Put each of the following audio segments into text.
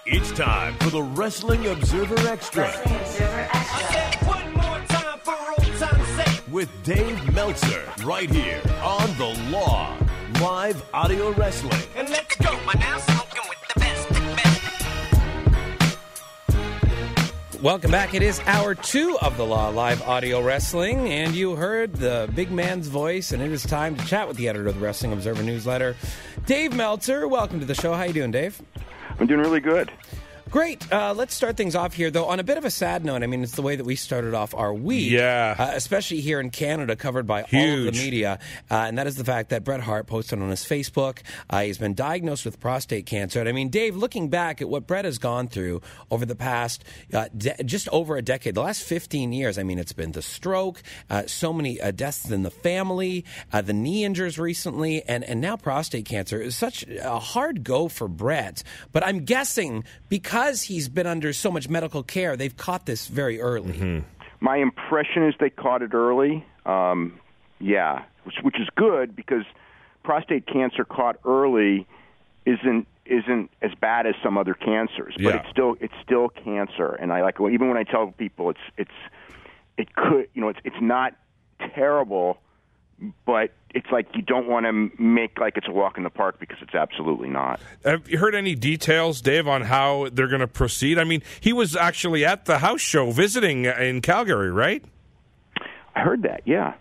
It's time for the Wrestling Observer Extra. Wrestling Observer Extra. I said one more time for old time's sake. With Dave Meltzer, right here on The Law. Live audio wrestling. And let's go. We're now smoking with the best. Welcome back. It is hour 2 of The Law Live Audio Wrestling, and you heard the big man's voice, and it is time to chat with the editor of the Wrestling Observer newsletter, Dave Meltzer. Welcome to the show. How you doing, Dave? I'm doing really good. Great. Let's start things off here, though, on a bit of a sad note. I mean, it's the way that we started off our week. Yeah. Especially here in Canada, covered by all of the media. And that is the fact that Bret Hart posted on his Facebook. He's been diagnosed with prostate cancer. And I mean, Dave, looking back at what Bret has gone through over the past just over a decade, the last 15 years, I mean, it's been the stroke, so many deaths in the family, the knee injuries recently, and now prostate cancer. It's such a hard go for Bret. But I'm guessing because he's been under so much medical care, they've caught this very early. Mm-hmm. My impression is they caught it early. Which is good because prostate cancer caught early isn't as bad as some other cancers, but it's still cancer. And I even when I tell people it's not terrible, but it's like you don't want to make like it's a walk in the park because it's absolutely not. Have you heard any details, Dave, on how they're going to proceed? I mean, he was actually at the house show visiting in Calgary, right? I heard that. Yeah.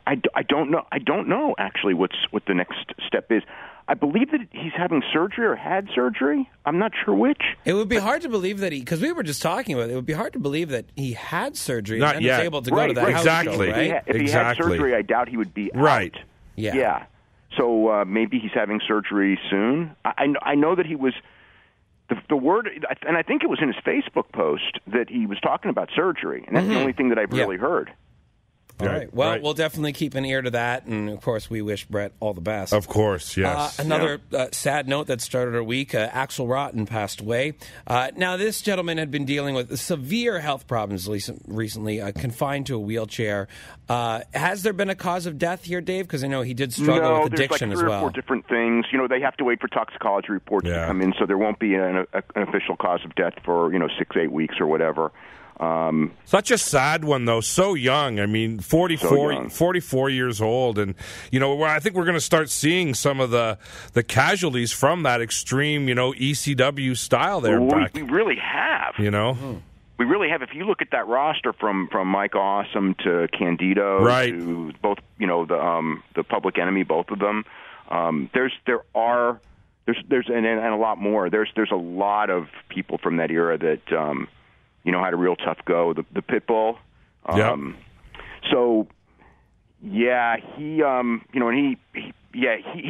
I don't know. I don't know actually what the next step is. I believe that he's having surgery or had surgery. I'm not sure which. It would be hard to believe that because we were just talking about it would be hard to believe that he had surgery not and yet. was able to go to that house show, right? If he had surgery, I doubt he would be out. Right. Yeah. So maybe he's having surgery soon. I know that he was the word, and I think it was in his Facebook post that he was talking about surgery, and that's the only thing that I've really heard. All right. Well, we'll definitely keep an ear to that, and of course, we wish Bret all the best. Of course, yes. Another sad note that started our week: Axl Rotten passed away. Now, this gentleman had been dealing with severe health problems recently, confined to a wheelchair. Has there been a cause of death here, Dave? Because I know he did struggle with addiction as well. No, there's like 3 or 4 different things. They have to wait for toxicology reports to come in, so there won't be an official cause of death for 6-8 weeks or whatever. Such a sad one, though. So young. I mean, 44 years old. And, I think we're going to start seeing some of the casualties from that extreme, ECW style there. We really have. We really have. If you look at that roster from Mike Awesome to Candido to both, the Public Enemy, both of them, there's a lot more. There's a lot of people from that era that, had a real tough go. The Pitbull. So, yeah, he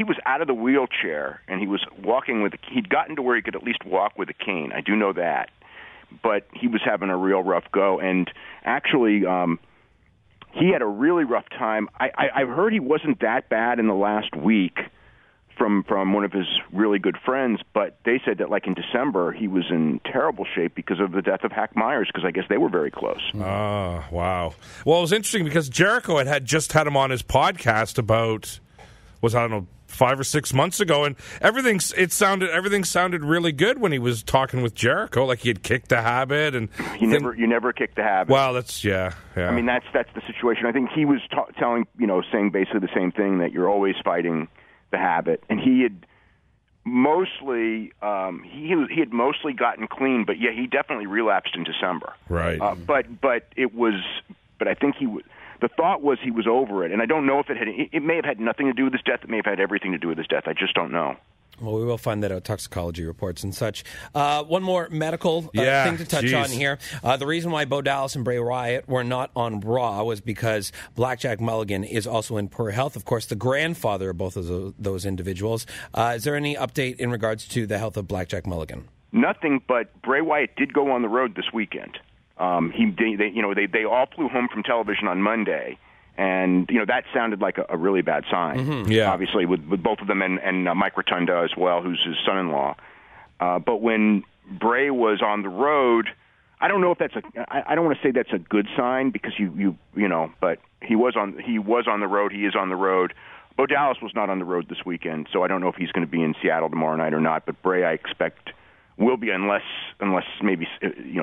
was out of the wheelchair and he was walking he'd gotten to where he could at least walk with a cane. I do know that. But he was having a real rough go. And actually, he had a really rough time. I've heard he wasn't that bad in the last week from one of his really good friends, but they said that like in December he was in terrible shape because of the death of Hack Myers, because I guess they were very close. Oh, wow. Well, it was interesting because Jericho had just had him on his podcast about, 5 or 6 months ago, and everything sounded really good when he was talking with Jericho, like he had kicked the habit. And you never kick the habit. Well, that's yeah. I mean, that's the situation. I think he was saying basically the same thing, that you're always fighting the habit, and he had mostly gotten clean, but yeah, he definitely relapsed in December. Right. But I think the thought was he was over it, and I don't know if it may have had nothing to do with his death. It may have had everything to do with his death. I just don't know. Well, we will find that out, toxicology reports and such. One more medical thing to touch on here. The reason why Bo Dallas and Bray Wyatt were not on Raw was because Blackjack Mulligan is also in poor health. Of course, the grandfather of both of those individuals. Is there any update in regards to the health of Blackjack Mulligan? Nothing, but Bray Wyatt did go on the road this weekend. They all flew home from television on Monday. And, that sounded like a really bad sign, obviously, with both of them and Mike Rotunda as well, who's his son-in-law. But when Bray was on the road, I don't know if I don't want to say that's a good sign because but he was on the road. He is on the road. Bo Dallas was not on the road this weekend, so I don't know if he's going to be in Seattle tomorrow night or not. But Bray, I expect, will be unless maybe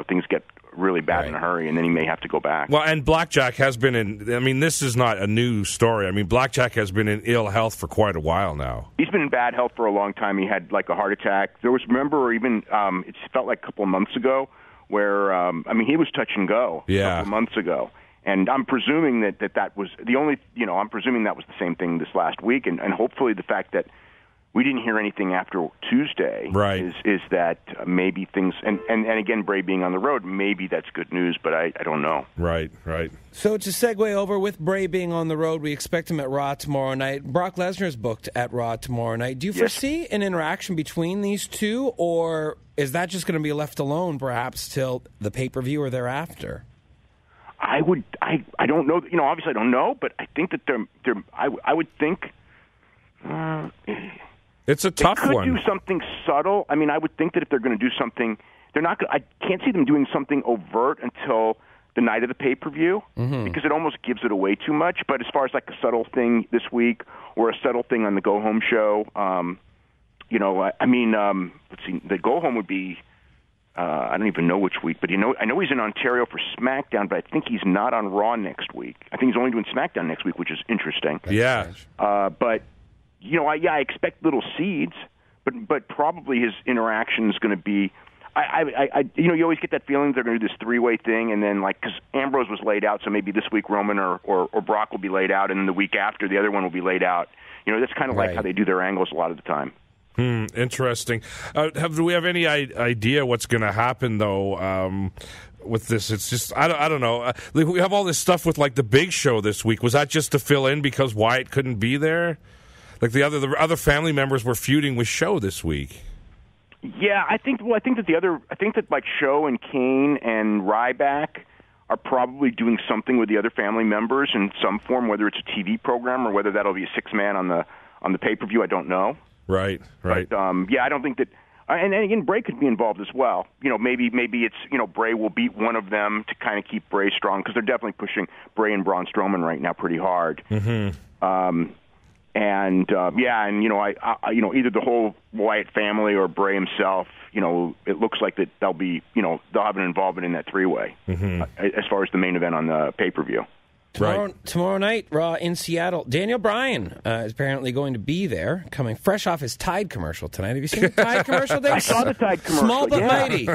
things get really bad in a hurry, and then he may have to go back. Well, and Blackjack has been in. I mean, this is not a new story. I mean, Blackjack has been in ill health for quite a while now. He's been in bad health for a long time. He had like a heart attack. There was, remember, even it felt like a couple of months ago where he was touch and go a couple of months ago. And I'm presuming that was the only, I'm presuming that was the same thing this last week, and hopefully the fact that we didn't hear anything after Tuesday is that maybe things, and again, Bray being on the road, maybe that's good news, but I don't know. Right. So to segue over, with Bray being on the road, we expect him at Raw tomorrow night. Brock Lesnar's booked at Raw tomorrow night. Do you foresee an interaction between these two, or is that just going to be left alone perhaps till the pay-per-view or thereafter? I don't know. Obviously I don't know, but I think that I would think it's a tough one. They could do something subtle. I mean, I would think that if they're going to do something, they're not. I can't see them doing something overt until the night of the pay-per-view, because it almost gives it away too much. But as far as like a subtle thing this week or a subtle thing on the go-home show, let's see, the go-home would be. I don't even know which week, but I know he's in Ontario for SmackDown, but I think he's not on Raw next week. I think he's only doing SmackDown next week, which is interesting. Yeah. But I expect little seeds, but probably his interaction is going to be. You always get that feeling they're going to do this three-way thing, and then because Ambrose was laid out, so maybe this week Roman or Brock will be laid out, and then the week after the other one will be laid out. That's kind of like how they do their angles a lot of the time. Interesting. Do we have any idea what's going to happen though with this? It's just I don't know. We have all this stuff with like the Big Show this week. Was that just to fill in because Wyatt couldn't be there? Like the other family members were feuding with Show this week. Yeah, I think that like Show and Kane and Ryback are probably doing something with the other family members in some form, whether it's a TV program or whether that'll be a 6-man on the pay-per-view. I don't know. Right. But, I don't think that. And again, Bray could be involved as well. Maybe it's Bray will beat one of them to kind of keep Bray strong, because they're definitely pushing Bray and Braun Strowman right now pretty hard. Mm-hmm. Either the whole Wyatt family or Bray himself. It looks like that they'll have an involvement in that three-way as far as the main event on the pay-per-view. Tomorrow night, Raw in Seattle. Daniel Bryan is apparently going to be there, coming fresh off his Tide commercial tonight. Have you seen the Tide commercial, Dave? I saw the Tide commercial. Small but mighty. I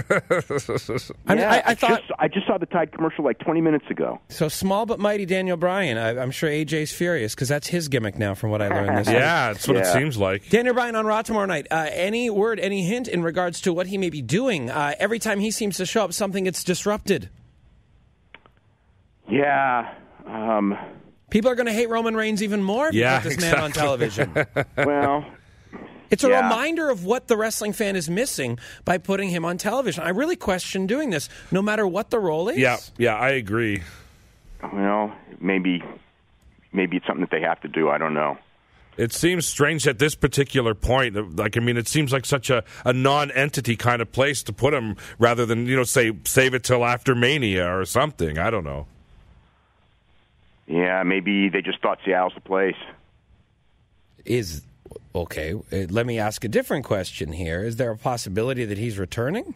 just saw the Tide commercial like 20 minutes ago. So small but mighty Daniel Bryan. I'm sure AJ's furious because that's his gimmick now, from what I learned this week. Yeah, that's what it seems like. Daniel Bryan on Raw tomorrow night. Any word, any hint in regards to what he may be doing? Every time he seems to show up, something gets disrupted. Yeah. People are going to hate Roman Reigns even more if you put this man on television. Well, it's a reminder of what the wrestling fan is missing by putting him on television. I really question doing this, no matter what the role is. Yeah, I agree. Well, maybe it's something that they have to do. I don't know. It seems strange at this particular point. It seems like such a non-entity kind of place to put him, rather than say save it till after Mania or something. I don't know. Yeah, maybe they just thought Seattle's the place. Okay, let me ask a different question here. Is there a possibility that he's returning?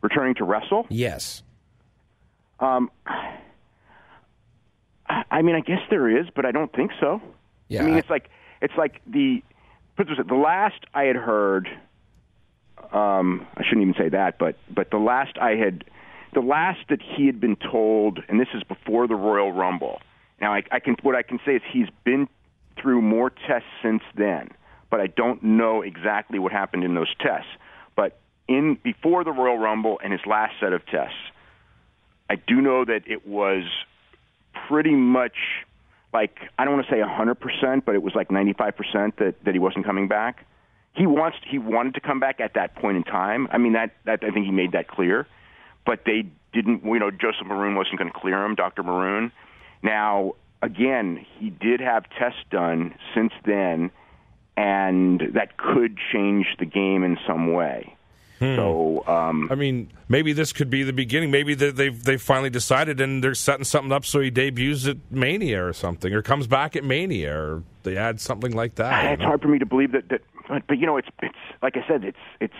Returning to wrestle? Yes. I guess there is, but I don't think so. Yeah. It's like the last I had heard. I shouldn't even say that, but the last that he had been told, and this is before the Royal Rumble. Now, what I can say is he's been through more tests since then, but I don't know exactly what happened in those tests. But before the Royal Rumble and his last set of tests, I do know that it was pretty much like, I don't want to say 100%, but it was like 95% that he wasn't coming back. He wanted to come back at that point in time. That I think he made that clear. But they didn't, Joseph Maroon wasn't going to clear him, Dr. Maroon. Now, again, he did have tests done since then, and that could change the game in some way. So, maybe this could be the beginning. Maybe they've finally decided, and they're setting something up so he debuts at Mania or something, or comes back at Mania, or they add something like that. It's hard for me to believe that but it's like I said, it's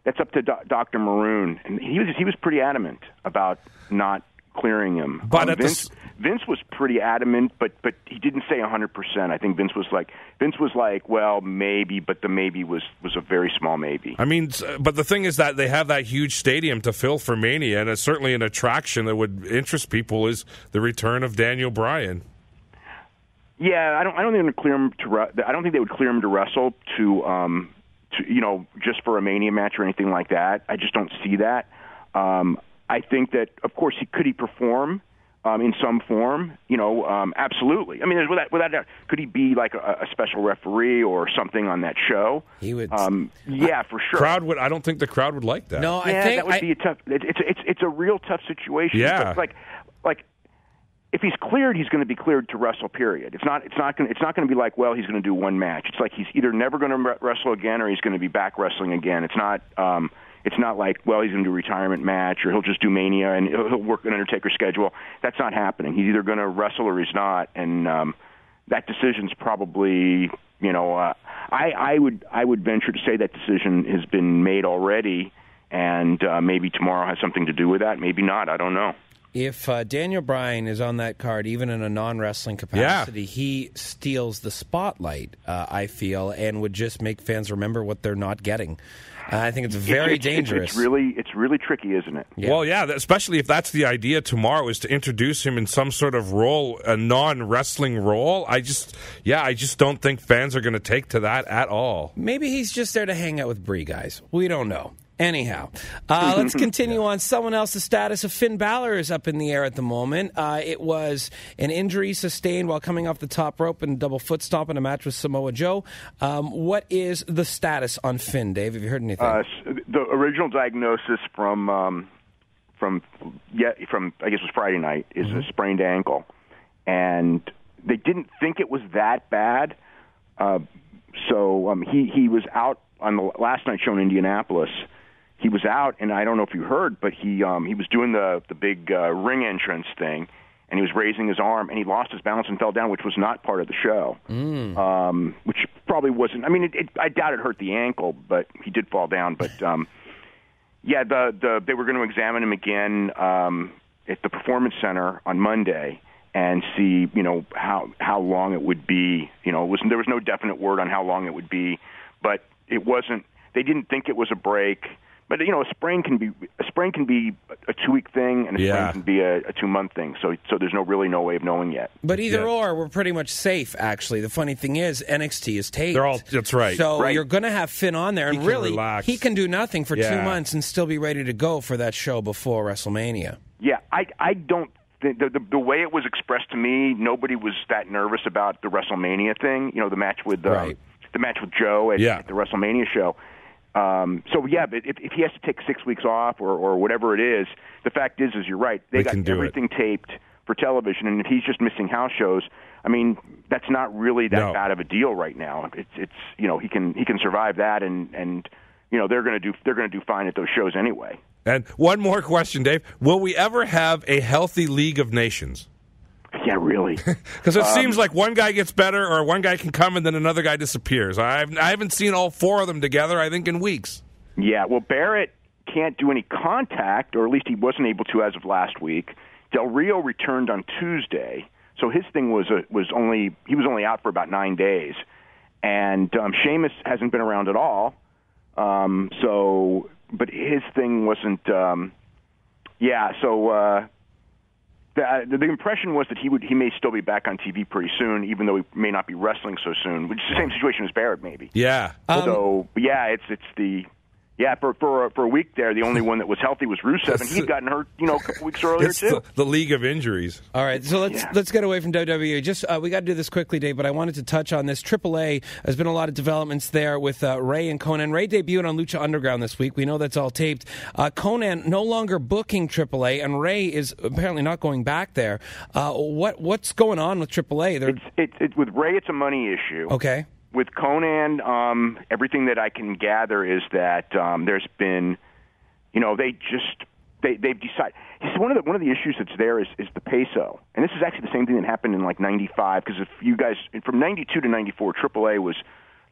that's up to Dr. Maroon, and he was pretty adamant about not clearing him. But Vince was pretty adamant, but he didn't say 100%. I think Vince was like, well, maybe, but the maybe was a very small maybe. I mean, but the thing is that they have that huge stadium to fill for Mania, and it's certainly an attraction that would interest people is the return of Daniel Bryan. Yeah, I don't think they would clear him to. I don't think they would clear him to wrestle to just for a Mania match or anything like that. I just don't see that. I think that, of course, could he perform in some form? Absolutely. I mean, without doubt, could he be like a special referee or something on that show? He would. Yeah, for sure. I don't think the crowd would like that. No, I think that would be a tough. It's a real tough situation. Yeah. But like if he's cleared, he's going to be cleared to wrestle. Period. It's not going to be like, well, he's going to do one match. It's like he's either never going to wrestle again or he's going to be back wrestling again. It's not. It's not like, well, he's going to do a retirement match or he'll just do Mania and he'll work an Undertaker schedule. That's not happening. He's either going to wrestle or he's not, and that decision's probably, I would venture to say that decision has been made already, and maybe tomorrow has something to do with that. Maybe not. I don't know. If Daniel Bryan is on that card, even in a non-wrestling capacity, he steals the spotlight, I feel, and would just make fans remember what they're not getting. I think it's very dangerous. It's really tricky, isn't it? Yeah. Well, yeah, especially if that's the idea tomorrow is to introduce him in some sort of role, a non-wrestling role. I just don't think fans are going to take to that at all. Maybe he's just there to hang out with Brie, guys. We don't know. Anyhow, let's continue on. Someone else's status of Finn Balor is up in the air at the moment. It was an injury sustained while coming off the top rope and double foot stomp in a match with Samoa Joe. What is the status on Finn, Dave? Have you heard anything? The original diagnosis from I guess it was Friday night is a sprained ankle, and they didn't think it was that bad. So he was out on the last night's show in Indianapolis. He was out, and I don't know if you heard, but he was doing the big ring entrance thing, and he was raising his arm, and he lost his balance and fell down, which was not part of the show. Which probably wasn't. I mean, I doubt it hurt the ankle, but he did fall down. But they were going to examine him again at the Performance Center on Monday and see, how long it would be. There was no definite word on how long it would be, but it wasn't. They didn't think it was a break. But a sprain can be a 2-week thing, and a sprain can be a 2-month thing. So there's really no way of knowing yet. But either or, we're pretty much safe. Actually, the funny thing is NXT is taped. That's right. So you're going to have Finn on there, and really, he can do nothing for 2 months and still be ready to go for that show before WrestleMania. Yeah, I don't. The way it was expressed to me, nobody was that nervous about the WrestleMania thing. The match with the match with Joe at the WrestleMania show. But if he has to take 6 weeks off or whatever it is, the fact is you're right. They got everything taped for television, and if he's just missing house shows, I mean, that's not really that bad of a deal right now. It's he can survive that, and they're going to do fine at those shows anyway. And one more question, Dave: will we ever have a healthy League of Nations? Yeah, really. Because it seems like one guy gets better, or one guy can come and then another guy disappears. I haven't seen all 4 of them together, I think, in weeks. Yeah, well, Barrett can't do any contact, or at least he wasn't able to as of last week. Del Rio returned on Tuesday, so his thing was only out for about 9 days. And Sheamus hasn't been around at all. But his thing wasn't. The impression was that he may still be back on TV pretty soon, even though he may not be wrestling so soon. Which is the same situation as Barrett, maybe. Yeah. For a week there, the only one that was healthy was Rusev, and he'd gotten hurt, a couple weeks earlier too. The League of Injuries. All right, so let's get away from WWE. Just we got to do this quickly, Dave. But I wanted to touch on this. AAA has been a lot of developments there with Rey and Konnan. Rey debuted on Lucha Underground this week. We know that's all taped. Konnan no longer booking AAA, and Rey is apparently not going back there. What's going on with AAA? It's with Rey, it's a money issue. Okay. With Konnan, everything that I can gather is that there's been, they've decided. One of the issues that's there is the peso, and this is actually the same thing that happened in like '95. Because if you guys from '92 to '94, AAA was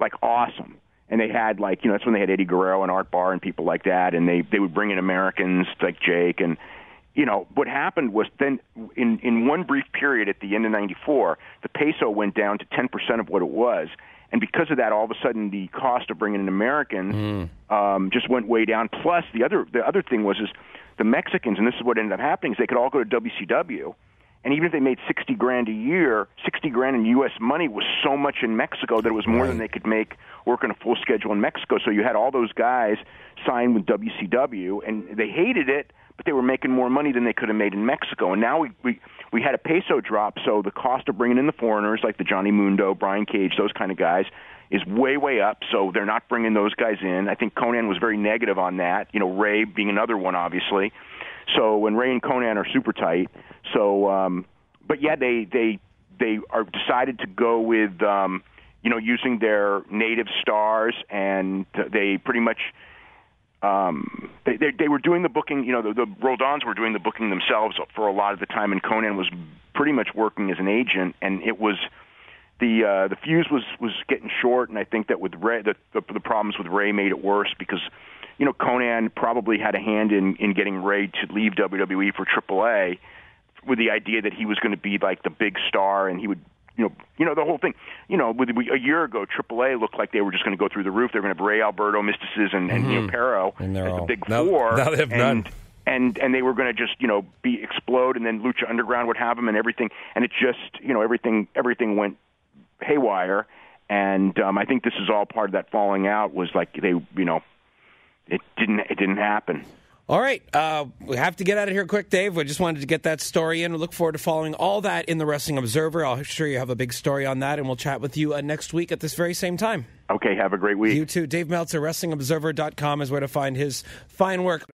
like awesome, And they had, like, that's when they had Eddie Guerrero and Art Barr and people like that, and they would bring in Americans like Jake. And, what happened was then in one brief period at the end of 94, the peso went down to 10% of what it was. And because of that, all of a sudden, the cost of bringing in Americans just went way down. Plus, the other thing was the Mexicans, and this is what ended up happening, is they could all go to WCW. And even if they made $60,000 a year, $60,000 in U.S. money was so much in Mexico that it was more than they could make working a full schedule in Mexico. So you had all those guys sign with WCW, and they hated it, but they were making more money than they could have made in Mexico. And now we had a peso drop, so the cost of bringing in the foreigners, like the Johnny Mundo, Brian Cage, those kind of guys, is way, way up. So they're not bringing those guys in. I think Konnan was very negative on that, Ray being another one, obviously. So when Ray and Konnan are super tight. So, but yeah, they are decided to go with, using their native stars, and they pretty much, they were doing the booking, the Roldans were doing the booking themselves for a lot of the time, and Konnan was pretty much working as an agent, and it was, the fuse was getting short, and I think that with Ray, the problems with Ray made it worse because, Konnan probably had a hand in getting Ray to leave WWE for AAA with the idea that he was going to be like the big star, and he would, the whole thing. A year ago, AAA looked like they were just going to go through the roof. They were going to have Ray Alberto, Mysticis, and Perro as the big four. Now they have none. And they were going to just explode, and then Lucha Underground would have them and everything. And it just everything went haywire. And I think this is all part of that falling out. Was like it didn't happen. All right. We have to get out of here quick, Dave. We just wanted to get that story in. We look forward to following all that in the Wrestling Observer. I'm sure you have a big story on that, and we'll chat with you next week at this very same time. Okay, have a great week. You too. Dave Meltzer, WrestlingObserver.com is where to find his fine work.